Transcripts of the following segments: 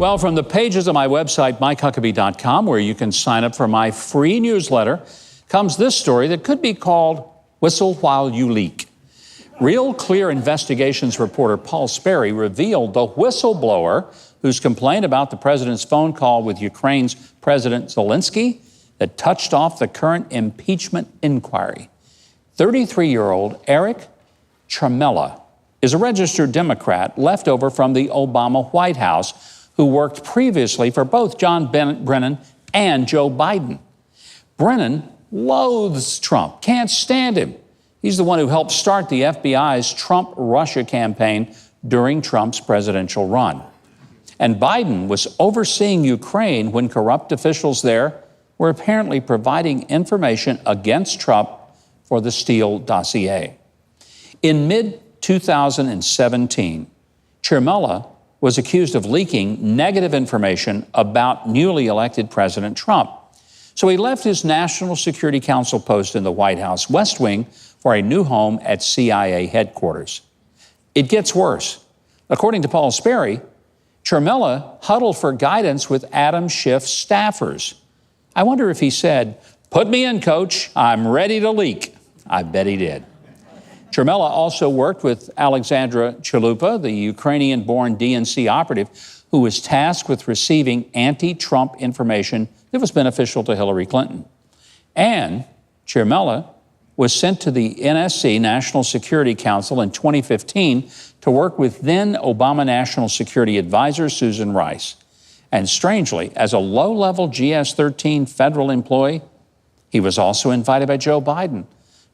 Well, from the pages of my website, MikeHuckabee.com, where you can sign up for my free newsletter, comes this story that could be called Whistle While You Leak. Real Clear Investigations reporter Paul Sperry revealed the whistleblower whose complaint about the president's phone call with Ukraine's President Zelensky that touched off the current impeachment inquiry. 33-year-old Eric Charmella is a registered Democrat left over from the Obama White House who worked previously for both John Brennan and Joe Biden. Brennan loathes Trump, can't stand him. He's the one who helped start the FBI's Trump-Russia campaign during Trump's presidential run. And Biden was overseeing Ukraine when corrupt officials there were apparently providing information against Trump for the Steele dossier. In mid-2017, Charmella was accused of leaking negative information about newly elected President Trump. So he left his National Security Council post in the White House West Wing for a new home at CIA headquarters. It gets worse. According to Paul Sperry, Charmella huddled for guidance with Adam Schiff's staffers. I wonder if he said, "Put me in, coach, I'm ready to leak." I bet he did. Charmella also worked with Alexandra Chalupa, the Ukrainian-born DNC operative who was tasked with receiving anti-Trump information that was beneficial to Hillary Clinton. And Charmella was sent to the NSC, National Security Council, in 2015 to work with then Obama National Security Advisor Susan Rice. And strangely, as a low-level GS-13 federal employee, he was also invited by Joe Biden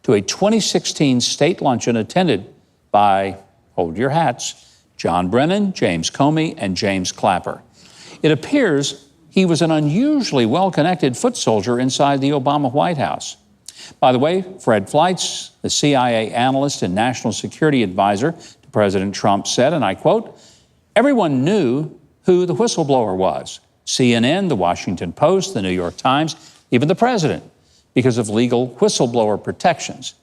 to a 2016 state luncheon attended by, hold your hats, John Brennan, James Comey, and James Clapper. It appears he was an unusually well-connected foot soldier inside the Obama White House. By the way, Fred Fleitz, the CIA analyst and national security advisor to President Trump, said, and I quote, "Everyone knew who the whistleblower was. CNN, the Washington Post, the New York Times, even the president, because of legal whistleblower protections."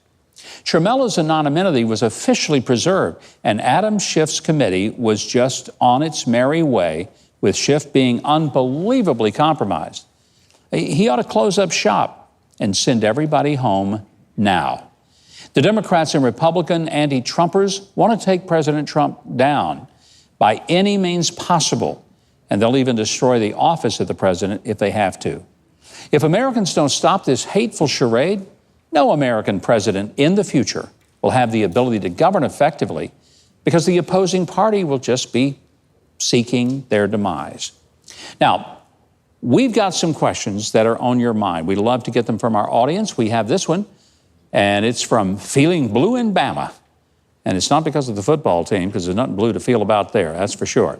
Charmella's anonymity was officially preserved, and Adam Schiff's committee was just on its merry way, with Schiff being unbelievably compromised. He ought to close up shop and send everybody home now. The Democrats and Republican anti-Trumpers want to take President Trump down by any means possible, and they'll even destroy the office of the president if they have to. If Americans don't stop this hateful charade, no American president in the future will have the ability to govern effectively because the opposing party will just be seeking their demise. Now, we've got some questions that are on your mind. We'd love to get them from our audience. We have this one, and it's from Feeling Blue in Bama. And it's not because of the football team, because there's nothing blue to feel about there, that's for sure.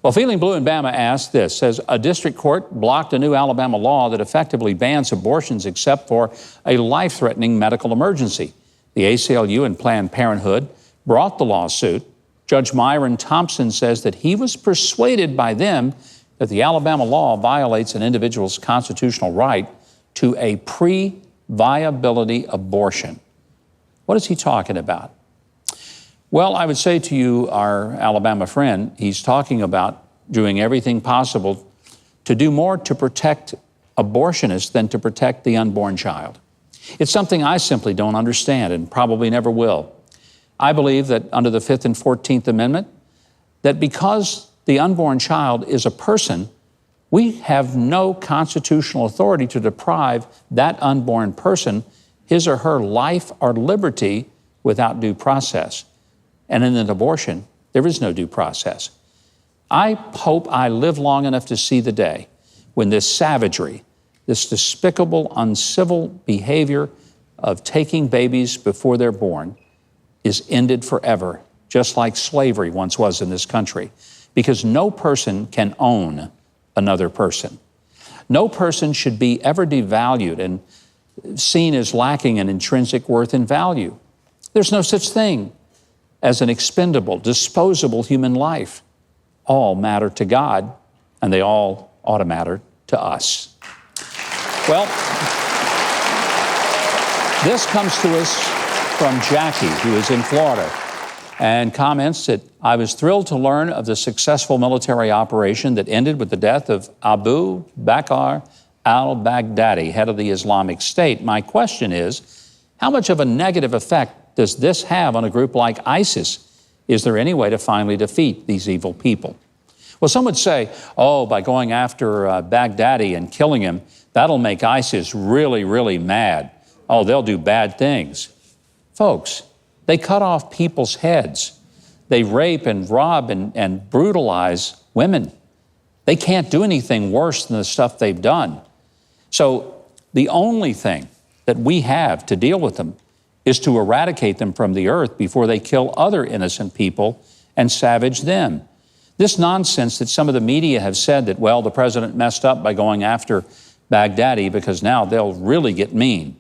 Well, Feeling Blue in Bama asks this, says, a district court blocked a new Alabama law that effectively bans abortions except for a life-threatening medical emergency. The ACLU and Planned Parenthood brought the lawsuit. Judge Myron Thompson says that he was persuaded by them that the Alabama law violates an individual's constitutional right to a pre-viability abortion. What is he talking about? Well, I would say to you, our Alabama friend, he's talking about doing everything possible to do more to protect abortionists than to protect the unborn child. It's something I simply don't understand and probably never will. I believe that under the 5th and 14th Amendment, that because the unborn child is a person, we have no constitutional authority to deprive that unborn person his or her life or liberty without due process. And in an abortion, there is no due process. I hope I live long enough to see the day when this savagery, this despicable, uncivil behavior of taking babies before they're born is ended forever, just like slavery once was in this country, because no person can own another person. No person should be ever devalued and seen as lacking in intrinsic worth and value. There's no such thing as an expendable, disposable human life. All matter to God, and they all ought to matter to us. Well, this comes to us from Jackie, who is in Florida. and comments that I was thrilled to learn of the successful military operation that ended with the death of Abu Bakr al-Baghdadi, head of the Islamic State. My question is, how much of a negative effect does this have on a group like ISIS? Is there any way to finally defeat these evil people? Well, some would say, oh, by going after Baghdadi and killing him, that'll make ISIS really, really mad. Oh, they'll do bad things. Folks, they cut off people's heads. They rape and rob and brutalize women. They can't do anything worse than the stuff they've done. So the only thing that we have to deal with them is to eradicate them from the earth before they kill other innocent people and savage them. This nonsense that some of the media have said that, well, the president messed up by going after Baghdadi because now they'll really get mean.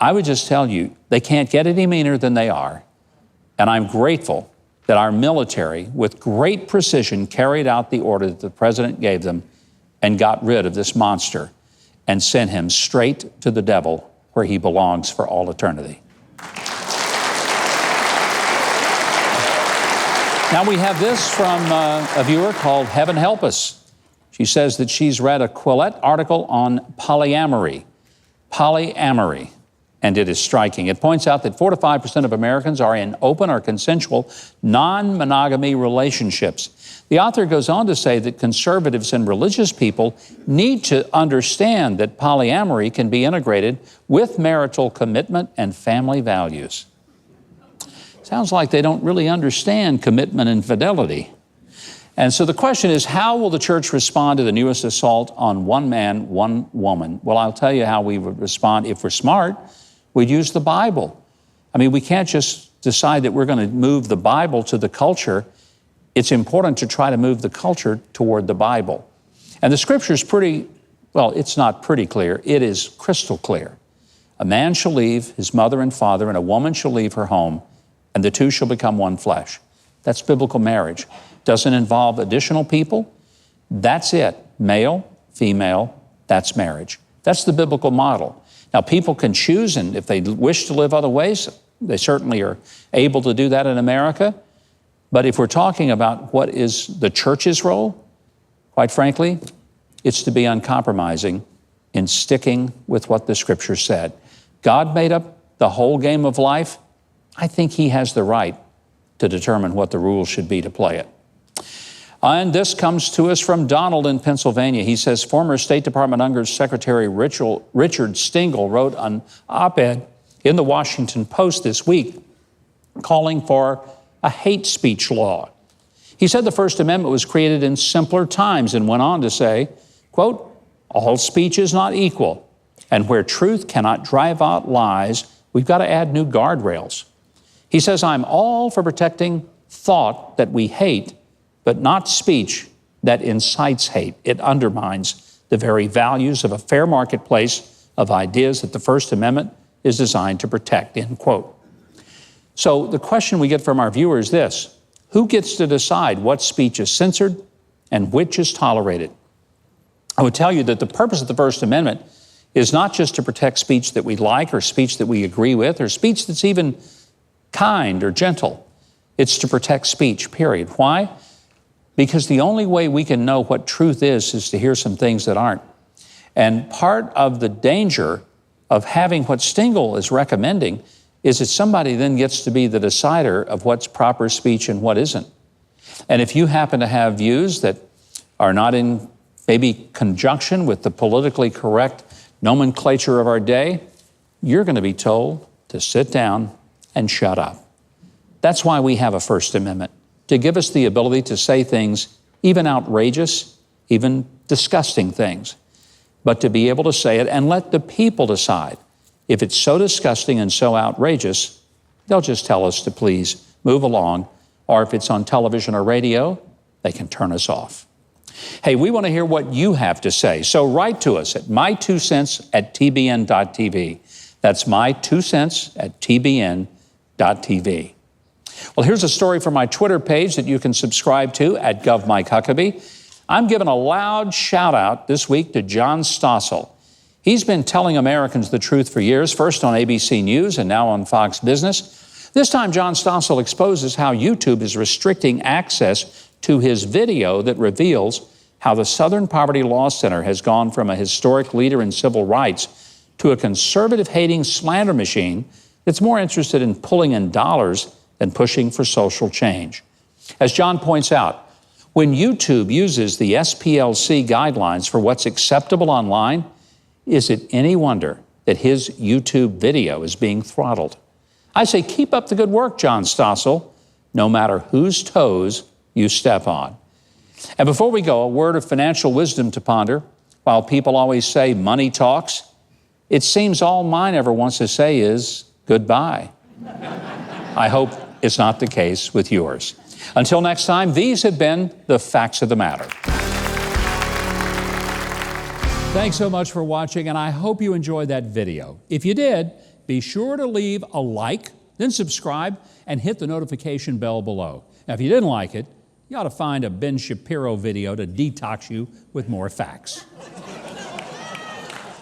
I would just tell you, they can't get any meaner than they are. And I'm grateful that our military, with great precision, carried out the order that the president gave them and got rid of this monster and sent him straight to the devil where he belongs for all eternity. Now we have this from a viewer called Heaven Help Us. She says that she's read a Quillette article on polyamory. Polyamory. And it is striking. It points out that 4 to 5% of Americans are in open or consensual non-monogamy relationships. The author goes on to say that conservatives and religious people need to understand that polyamory can be integrated with marital commitment and family values. Sounds like they don't really understand commitment and fidelity. And so the question is, how will the church respond to the newest assault on one man, one woman? Well, I'll tell you how we would respond if we're smart. We'd use the Bible. I mean, we can't just decide that we're going to move the Bible to the culture. It's important to try to move the culture toward the Bible. And the scripture is it's not pretty clear. It is crystal clear. A man shall leave his mother and father, and a woman shall leave her home, and the two shall become one flesh. That's biblical marriage. Doesn't involve additional people. That's it. Male, female, that's marriage. That's the biblical model. Now, people can choose, and if they wish to live other ways, they certainly are able to do that in America. But if we're talking about what is the church's role, quite frankly, it's to be uncompromising in sticking with what the Scripture said. God made up the whole game of life. I think He has the right to determine what the rules should be to play it. And this comes to us from Donald in Pennsylvania. He says, former State Department Undersecretary Richard Stengel wrote an op-ed in the Washington Post this week calling for a hate speech law. He said the First Amendment was created in simpler times and went on to say, quote, all speech is not equal, and where truth cannot drive out lies, we've got to add new guardrails. He says, I'm all for protecting thought that we hate, but not speech that incites hate. It undermines the very values of a fair marketplace of ideas that the First Amendment is designed to protect, end quote. So the question we get from our viewers is this: who gets to decide what speech is censored and which is tolerated? I would tell you that the purpose of the First Amendment is not just to protect speech that we like or speech that we agree with or speech that's even kind or gentle. It's to protect speech, period. Why? Because the only way we can know what truth is to hear some things that aren't. And part of the danger of having what Stengel is recommending is that somebody then gets to be the decider of what's proper speech and what isn't. And if you happen to have views that are not in maybe conjunction with the politically correct nomenclature of our day, you're going to be told to sit down and shut up. That's why we have a First Amendment, to give us the ability to say things, even outrageous, even disgusting things, but to be able to say it and let the people decide. If it's so disgusting and so outrageous, they'll just tell us to please move along, or if it's on television or radio, they can turn us off. Hey, we want to hear what you have to say, so write to us at my2cents@tbn.tv. That's my2cents@tbn.tv. Well, here's a story from my Twitter page that you can subscribe to at @GovMikeHuckabee. I'm giving a loud shout out this week to John Stossel. He's been telling Americans the truth for years, first on ABC News and now on Fox Business. This time, John Stossel exposes how YouTube is restricting access to his video that reveals how the Southern Poverty Law Center has gone from a historic leader in civil rights to a conservative-hating slander machine that's more interested in pulling in dollars than pushing for social change. As John points out, when YouTube uses the SPLC guidelines for what's acceptable online, is it any wonder that his YouTube video is being throttled? I say keep up the good work, John Stossel, no matter whose toes you step on. And before we go, a word of financial wisdom to ponder. While people always say money talks, it seems all mine ever wants to say is goodbye. I hope it's not the case with yours. Until next time, these have been the facts of the matter. Thanks so much for watching, and I hope you enjoyed that video. If you did, be sure to leave a like, then subscribe, and hit the notification bell below. Now, if you didn't like it, you ought to find a Ben Shapiro video to detox you with more facts.